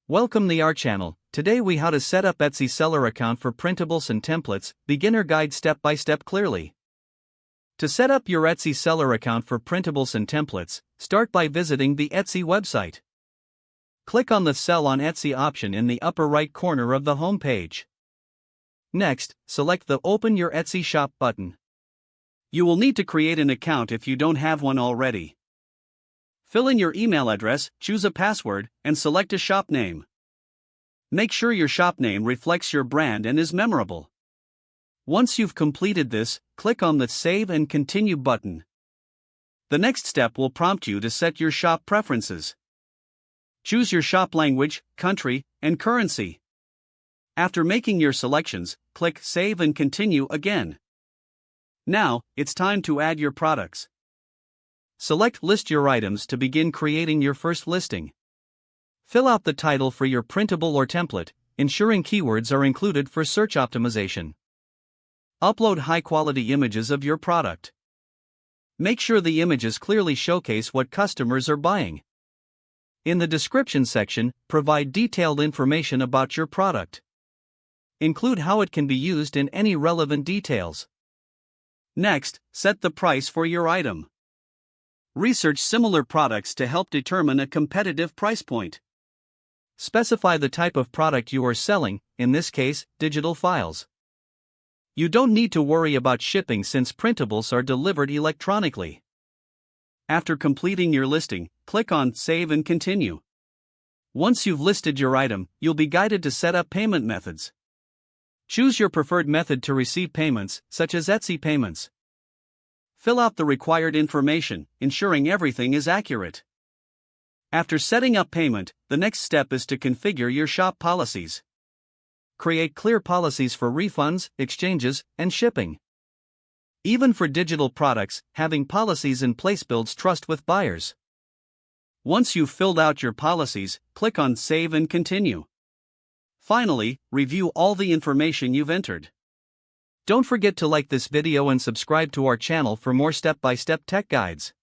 Welcome to our channel. Today we how to set up Etsy seller account for printables and templates, beginner guide step by step clearly. To set up your Etsy seller account for printables and templates, start by visiting the Etsy website. Click on the Sell on Etsy option in the upper right corner of the home page. Next, select the Open Your Etsy Shop button. You will need to create an account if you don't have one already. Fill in your email address, choose a password, and select a shop name. Make sure your shop name reflects your brand and is memorable. Once you've completed this, click on the Save and Continue button. The next step will prompt you to set your shop preferences. Choose your shop language, country, and currency. After making your selections, click Save and Continue again. Now, it's time to add your products. Select List Your Items to begin creating your first listing. Fill out the title for your printable or template, ensuring keywords are included for search optimization. Upload high-quality images of your product. Make sure the images clearly showcase what customers are buying. In the description section, provide detailed information about your product. Include how it can be used in any relevant details. Next, set the price for your item. Research similar products to help determine a competitive price point. Specify the type of product you are selling, in this case, digital files. You don't need to worry about shipping since printables are delivered electronically. After completing your listing, click on Save and Continue. Once you've listed your item, you'll be guided to set up payment methods. Choose your preferred method to receive payments, such as Etsy payments. Fill out the required information, ensuring everything is accurate. After setting up payment, the next step is to configure your shop policies. Create clear policies for refunds, exchanges, and shipping. Even for digital products, having policies in place builds trust with buyers. Once you've filled out your policies, click on Save and Continue. Finally, review all the information you've entered. Don't forget to like this video and subscribe to our channel for more step-by-step tech guides.